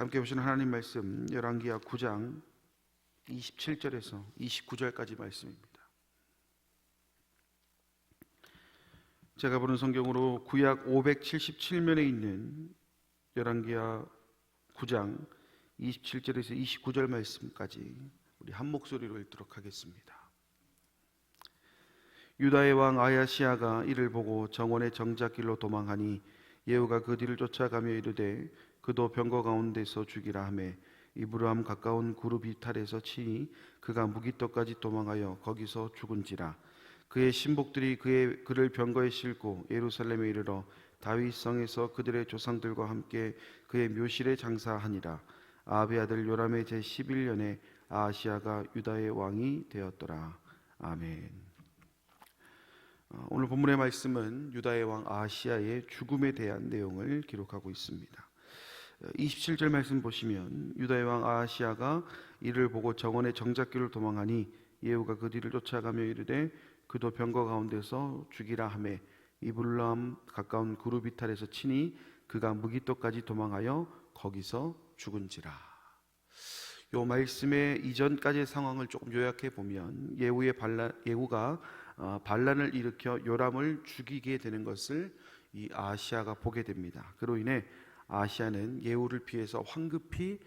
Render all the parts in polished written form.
함께 보시는 하나님 말씀 열왕기하 9장 27절에서 29절까지 말씀입니다. 제가 보는 성경으로 구약 577면에 있는 열왕기하 9장 27절에서 29절 말씀까지 우리 한 목소리로 읽도록 하겠습니다. 유다의 왕 아하시야가 이를 보고 정원의 정작길로 도망하니 예후가 그 뒤를 쫓아가며 이르되 그도 병거 가운데서 죽이라 하매 이브라함 가까운 구룹 이탈에서 치니 그가 무기토까지 도망하여 거기서 죽은지라. 그의 신복들이 그를 병거에 싣고 예루살렘에 이르러 다윗성에서 그들의 조상들과 함께 그의 묘실에 장사하니라. 아합의 아들 요람의 제 11년에 아하시야가 유다의 왕이 되었더라. 아멘. 오늘 본문의 말씀은 유다의 왕 아하시야의 죽음에 대한 내용을 기록하고 있습니다. 27절 말씀 보시면 유다의 왕 아하시야가 이를 보고 정원의 정작길을 도망하니 예후가 그 뒤를 쫓아가며 이르되 그도 병거 가운데서 죽이라 하매 이블람 가까운 구룹 이탈에서 치니 그가 무기토까지 도망하여 거기서 죽은지라. 요 말씀의 이전까지의 상황을 조금 요약해 보면 예후가 반란을 일으켜 요람을 죽이게 되는 것을 이 아하시야가 보게 됩니다. 그로 인해 아하시야는 예후를 피해서 황급히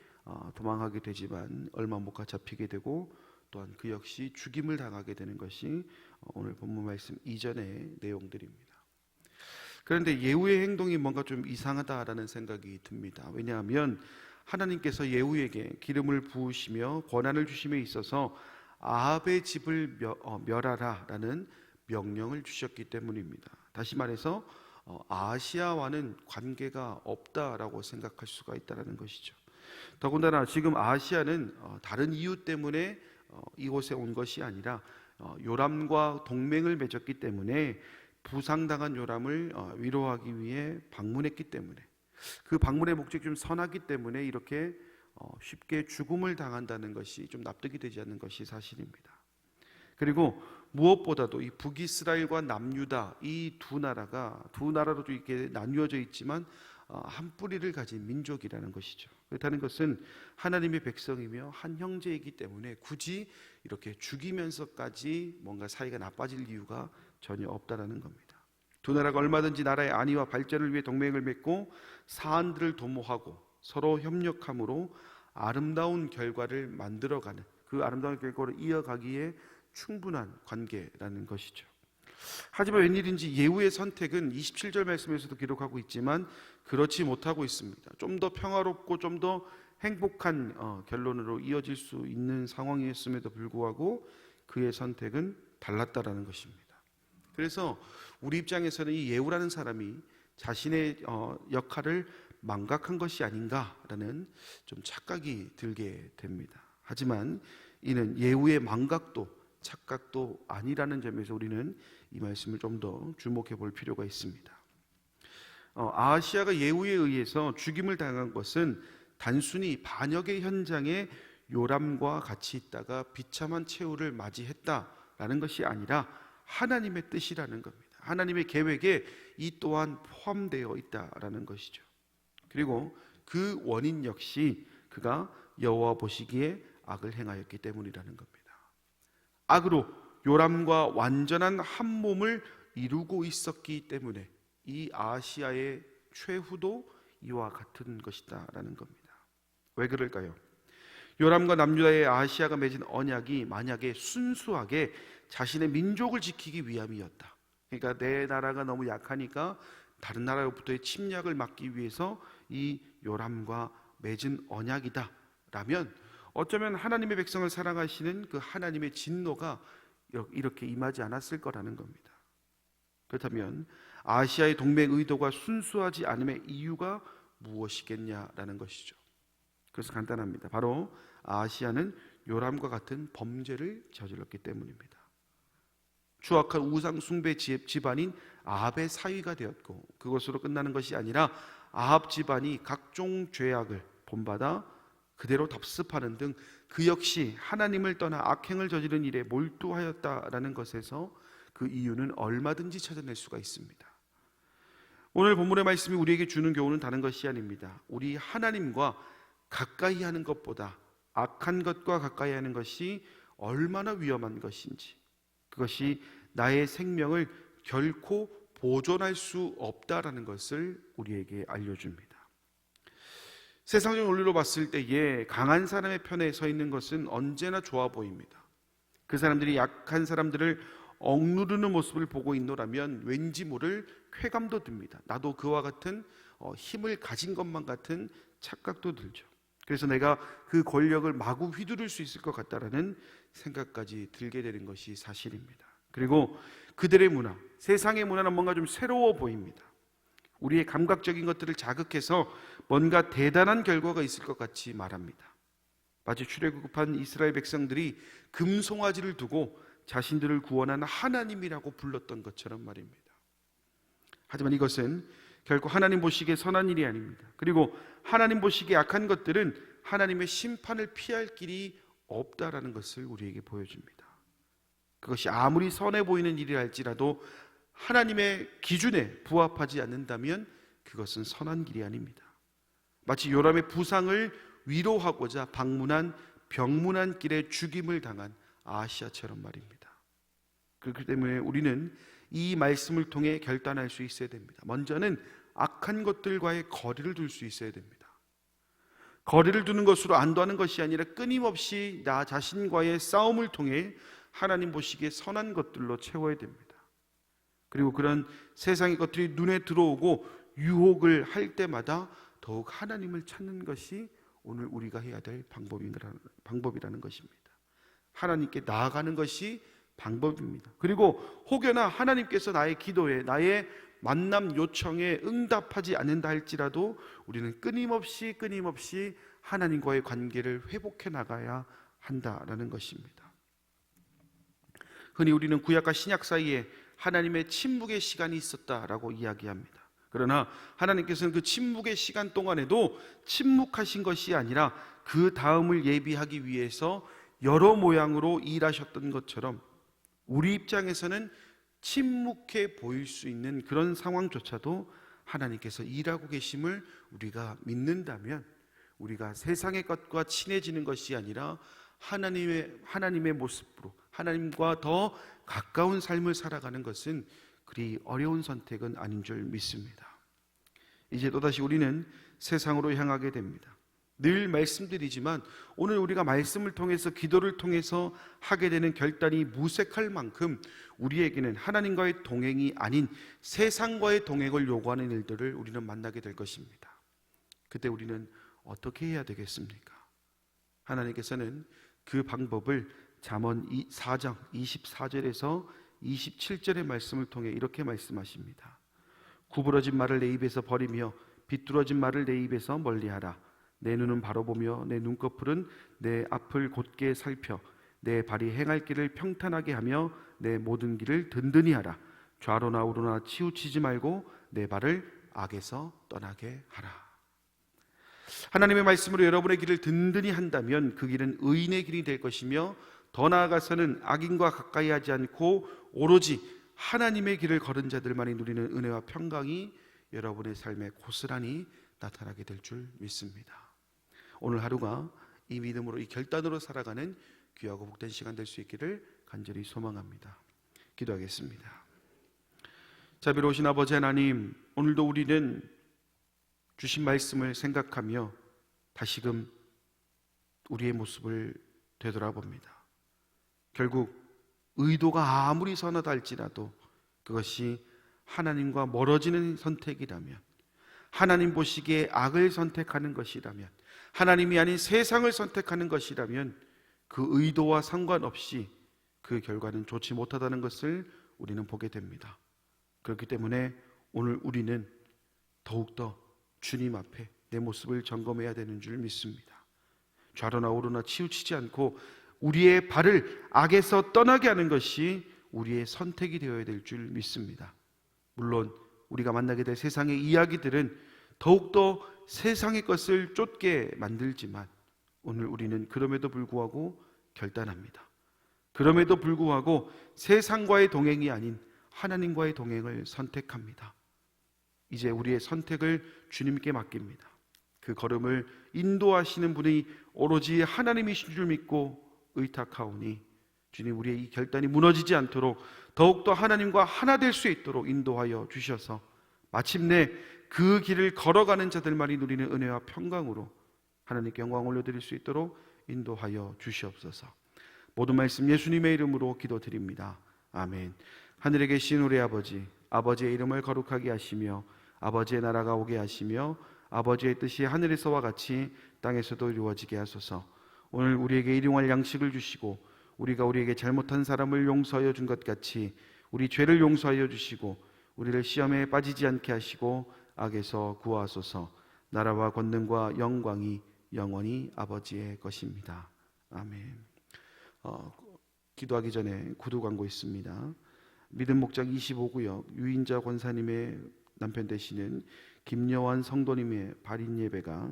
도망하게 되지만 얼마 못 가 잡히게 되고 또한 그 역시 죽임을 당하게 되는 것이 오늘 본문 말씀 이전의 내용들입니다. 그런데 예후의 행동이 뭔가 좀 이상하다라는 생각이 듭니다. 왜냐하면 하나님께서 예후에게 기름을 부으시며 권한을 주심에 있어서 아합의 집을 멸하라라는 명령을 주셨기 때문입니다. 다시 말해서 아하시야와는 관계가 없다라고 생각할 수가 있다는 것이죠. 더군다나 지금 아하시야는 다른 이유 때문에 이곳에 온 것이 아니라 요람과 동맹을 맺었기 때문에 부상당한 요람을 위로하기 위해 방문했기 때문에 그 방문의 목적이 좀 선하기 때문에 이렇게 쉽게 죽음을 당한다는 것이 좀 납득이 되지 않는 것이 사실입니다. 그리고 무엇보다도 이 북이스라엘과 남유다 이 두 나라로 이렇게 나뉘어져 있지만 한 뿌리를 가진 민족이라는 것이죠. 그렇다는 것은 하나님의 백성이며 한 형제이기 때문에 굳이 이렇게 죽이면서까지 뭔가 사이가 나빠질 이유가 전혀 없다라는 겁니다. 두 나라가 얼마든지 나라의 안위와 발전을 위해 동맹을 맺고 사안들을 도모하고 서로 협력함으로 아름다운 결과를 만들어가는 그 아름다운 결과를 이어가기에 충분한 관계라는 것이죠. 하지만 웬일인지 예후의 선택은 27절 말씀에서도 기록하고 있지만 그렇지 못하고 있습니다. 좀 더 평화롭고 좀 더 행복한 결론으로 이어질 수 있는 상황이었음에도 불구하고 그의 선택은 달랐다라는 것입니다. 그래서 우리 입장에서는 이 예후라는 사람이 자신의 역할을 망각한 것이 아닌가라는 좀 착각이 들게 됩니다. 하지만 이는 예후의 망각도 착각도 아니라는 점에서 우리는 이 말씀을 좀 더 주목해 볼 필요가 있습니다. 아하시야가 예후에 의해서 죽임을 당한 것은 단순히 반역의 현장에 요람과 같이 있다가 비참한 최후를 맞이했다라는 것이 아니라 하나님의 뜻이라는 겁니다. 하나님의 계획에 이 또한 포함되어 있다라는 것이죠. 그리고 그 원인 역시 그가 여호와 보시기에 악을 행하였기 때문이라는 겁니다. 악으로 요람과 완전한 한 몸을 이루고 있었기 때문에 이 아하시야의 최후도 이와 같은 것이다라는 겁니다. 왜 그럴까요? 요람과 남유다의 아하시야가 맺은 언약이 만약에 순수하게 자신의 민족을 지키기 위함이었다. 그러니까 내 나라가 너무 약하니까 다른 나라로부터의 침략을 막기 위해서 이 요람과 맺은 언약이다 라면 어쩌면 하나님의 백성을 사랑하시는 그 하나님의 진노가 이렇게 임하지 않았을 거라는 겁니다. 그렇다면 아하시야의 동맹 의도가 순수하지 않음의 이유가 무엇이겠냐라는 것이죠. 그래서 간단합니다. 바로 아하시야는 요람과 같은 범죄를 저질렀기 때문입니다. 추악한 우상 숭배 집안인 아합의 사위가 되었고 그것으로 끝나는 것이 아니라 아합 집안이 각종 죄악을 본받아 그대로 답습하는 등 그 역시 하나님을 떠나 악행을 저지른 일에 몰두하였다라는 것에서 그 이유는 얼마든지 찾아낼 수가 있습니다. 오늘 본문의 말씀이 우리에게 주는 교훈은 다른 것이 아닙니다. 우리 하나님과 가까이 하는 것보다 악한 것과 가까이 하는 것이 얼마나 위험한 것인지, 그것이 나의 생명을 결코 보존할 수 없다라는 것을 우리에게 알려줍니다. 세상적 논리로 봤을 때에 강한 사람의 편에 서 있는 것은 언제나 좋아 보입니다. 그 사람들이 약한 사람들을 억누르는 모습을 보고 있노라면 왠지 모를 쾌감도 듭니다. 나도 그와 같은 힘을 가진 것만 같은 착각도 들죠. 그래서 내가 그 권력을 마구 휘두를 수 있을 것 같다라는 생각까지 들게 되는 것이 사실입니다. 그리고 그들의 문화, 세상의 문화는 뭔가 좀 새로워 보입니다. 우리의 감각적인 것들을 자극해서 뭔가 대단한 결과가 있을 것 같이 말합니다. 마치 출애굽한 이스라엘 백성들이 금송아지를 두고 자신들을 구원하는 하나님이라고 불렀던 것처럼 말입니다. 하지만 이것은 결코 하나님 보시기에 선한 일이 아닙니다. 그리고 하나님 보시기에 악한 것들은 하나님의 심판을 피할 길이 없다라는 것을 우리에게 보여줍니다. 그것이 아무리 선해 보이는 일이라 할지라도 하나님의 기준에 부합하지 않는다면 그것은 선한 길이 아닙니다. 마치 요람의 부상을 위로하고자 방문한 병문안 길에 죽임을 당한 아하시야처럼 말입니다. 그렇기 때문에 우리는 이 말씀을 통해 결단할 수 있어야 됩니다. 먼저는 악한 것들과의 거리를 둘 수 있어야 됩니다. 거리를 두는 것으로 안도하는 것이 아니라 끊임없이 나 자신과의 싸움을 통해 하나님 보시기에 선한 것들로 채워야 됩니다. 그리고 그런 세상의 것들이 눈에 들어오고 유혹을 할 때마다 더욱 하나님을 찾는 것이 오늘 우리가 해야 될 방법이라는 것입니다. 하나님께 나아가는 것이 방법입니다. 그리고 혹여나 하나님께서 나의 기도에, 나의 만남 요청에 응답하지 않는다 할지라도 우리는 끊임없이 하나님과의 관계를 회복해 나가야 한다라는 것입니다. 흔히 우리는 구약과 신약 사이에 하나님의 침묵의 시간이 있었다라고 이야기합니다. 그러나 하나님께서는 그 침묵의 시간 동안에도 침묵하신 것이 아니라 그 다음을 예비하기 위해서 여러 모양으로 일하셨던 것처럼 우리 입장에서는 침묵해 보일 수 있는 그런 상황조차도 하나님께서 일하고 계심을 우리가 믿는다면 우리가 세상의 것과 친해지는 것이 아니라 하나님의 모습으로 하나님과 더 가까운 삶을 살아가는 것은 그리 어려운 선택은 아닌 줄 믿습니다. 이제 또다시 우리는 세상으로 향하게 됩니다. 늘 말씀드리지만 오늘 우리가 말씀을 통해서 기도를 통해서 하게 되는 결단이 무색할 만큼 우리에게는 하나님과의 동행이 아닌 세상과의 동행을 요구하는 일들을 우리는 만나게 될 것입니다. 그때 우리는 어떻게 해야 되겠습니까? 하나님께서는 그 방법을 잠언 4장 24절에서 27절의 말씀을 통해 이렇게 말씀하십니다. 구부러진 말을 내 입에서 버리며 비뚤어진 말을 내 입에서 멀리하라. 내 눈은 바로 보며 내 눈꺼풀은 내 앞을 곧게 살펴 내 발이 행할 길을 평탄하게 하며 내 모든 길을 든든히 하라. 좌로나 우로나 치우치지 말고 내 발을 악에서 떠나게 하라. 하나님의 말씀으로 여러분의 길을 든든히 한다면 그 길은 의인의 길이 될 것이며 더 나아가서는 악인과 가까이 하지 않고 오로지 하나님의 길을 걸은 자들만이 누리는 은혜와 평강이 여러분의 삶에 고스란히 나타나게 될 줄 믿습니다. 오늘 하루가 이 믿음으로 이 결단으로 살아가는 귀하고 복된 시간 될 수 있기를 간절히 소망합니다. 기도하겠습니다. 자비로우신 아버지 하나님, 오늘도 우리는 주신 말씀을 생각하며 다시금 우리의 모습을 되돌아봅니다. 결국 의도가 아무리 선하다 할지라도 그것이 하나님과 멀어지는 선택이라면, 하나님 보시기에 악을 선택하는 것이라면, 하나님이 아닌 세상을 선택하는 것이라면 그 의도와 상관없이 그 결과는 좋지 못하다는 것을 우리는 보게 됩니다. 그렇기 때문에 오늘 우리는 더욱더 주님 앞에 내 모습을 점검해야 되는 줄 믿습니다. 좌로나 우로나 치우치지 않고 우리의 발을 악에서 떠나게 하는 것이 우리의 선택이 되어야 될 줄 믿습니다. 물론 우리가 만나게 될 세상의 이야기들은 더욱더 세상의 것을 쫓게 만들지만 오늘 우리는 그럼에도 불구하고 결단합니다. 그럼에도 불구하고 세상과의 동행이 아닌 하나님과의 동행을 선택합니다. 이제 우리의 선택을 주님께 맡깁니다. 그 걸음을 인도하시는 분이 오로지 하나님이신 줄 믿고 의탁하오니 주님, 우리의 이 결단이 무너지지 않도록 더욱더 하나님과 하나 될 수 있도록 인도하여 주셔서 마침내 그 길을 걸어가는 자들만이 누리는 은혜와 평강으로 하나님께 영광 올려드릴 수 있도록 인도하여 주시옵소서. 모든 말씀 예수님의 이름으로 기도드립니다. 아멘. 하늘에 계신 우리 아버지, 아버지의 이름을 거룩하게 하시며 아버지의 나라가 오게 하시며 아버지의 뜻이 하늘에서와 같이 땅에서도 이루어지게 하소서. 오늘 우리에게 일용할 양식을 주시고 우리가 우리에게 잘못한 사람을 용서하여 준 것 같이 우리 죄를 용서하여 주시고 우리를 시험에 빠지지 않게 하시고 악에서 구하소서. 나라와 권능과 영광이 영원히 아버지의 것입니다. 아멘. 기도하기 전에 구두 광고 있습니다. 믿음 목장 25구역 유인자 권사님의 남편 되시는 김여환 성도님의 발인 예배가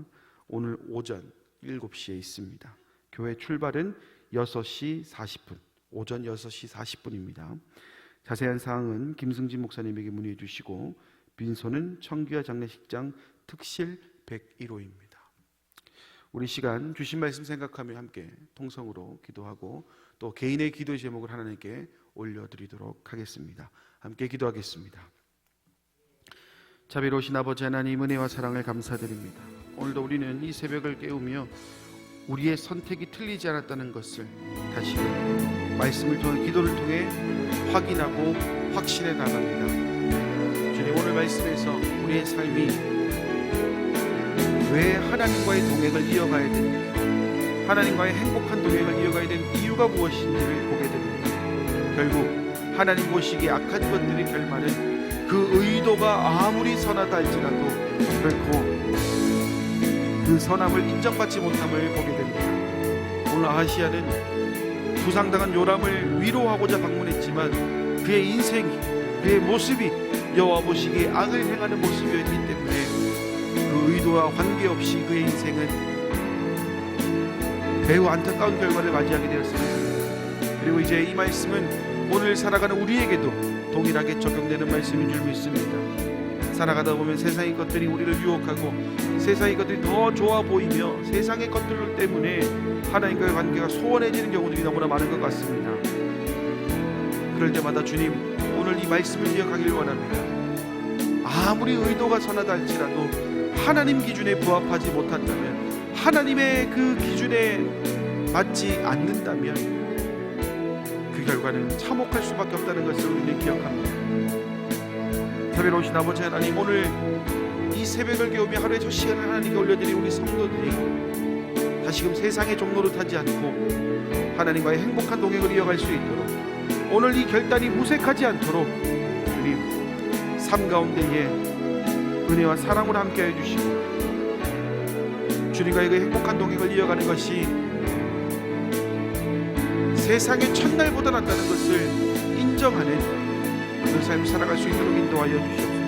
오늘 오전 7시에 있습니다. 교회 출발은 6시 40분, 오전 6시 40분입니다. 자세한 사항은 김승진 목사님에게 문의해 주시고 빈소는 청규화 장례식장 특실 101호입니다. 우리 시간 주신 말씀 생각하며 함께 통성으로 기도하고 또 개인의 기도 제목을 하나님께 올려드리도록 하겠습니다. 함께 기도하겠습니다. 자비로우신 아버지 하나님, 은혜와 사랑을 감사드립니다. 오늘도 우리는 이 새벽을 깨우며 우리의 선택이 틀리지 않았다는 것을 다시 말씀을 통해 기도를 통해 확인하고 확신해 나갑니다. 주님, 오늘 말씀에서 우리의 삶이 왜 하나님과의 동행을 이어가야 되는지, 하나님과의 행복한 동행을 이어가야 되는 이유가 무엇인지를 보게 됩니다. 결국 하나님 보시기에 악한 것들의 결말은 그 의도가 아무리 선하다 할지라도 결코 그 선함을 인정받지 못함을 보게 됩니다. 오늘 아하시아는 부상당한 요람을 위로하고자 방문했지만 그의 인생이, 그의 모습이 여호와 보시기에 악을 행하는 모습이었기 때문에 그 의도와 관계없이 그의 인생은 매우 안타까운 결과를 맞이하게 되었습니다. 그리고 이제 이 말씀은 오늘 살아가는 우리에게도 동일하게 적용되는 말씀인 줄 믿습니다. 살아가다 보면 세상의 것들이 우리를 유혹하고 세상의 것들이 더 좋아 보이며 세상의 것들 때문에 하나님과의 관계가 소원해지는 경우들이 너무나 많은 것 같습니다. 그럴 때마다 주님, 오늘 이 말씀을 기억하길 원합니다. 아무리 의도가 선하다 할지라도 하나님 기준에 부합하지 못한다면, 하나님의 그 기준에 맞지 않는다면 그 결과는 참혹할 수밖에 없다는 것을 우리는 기억합니다. 자비로우신 아버지 하나님, 오늘 이 새벽을 깨우며 하루의 첫 시간을 하나님께 올려드린 우리 성도들이 다시금 세상의 종로를 타지 않고 하나님과의 행복한 동행을 이어갈 수 있도록, 오늘 이 결단이 무색하지 않도록 주님 삶 가운데에 은혜와 사랑으로 함께해 주시고 주님과의 그 행복한 동행을 이어가는 것이 세상의 첫날보다 낫다는 것을 인정하는 그 삶을 살아갈 수 있도록 인도하여 주시옵소서.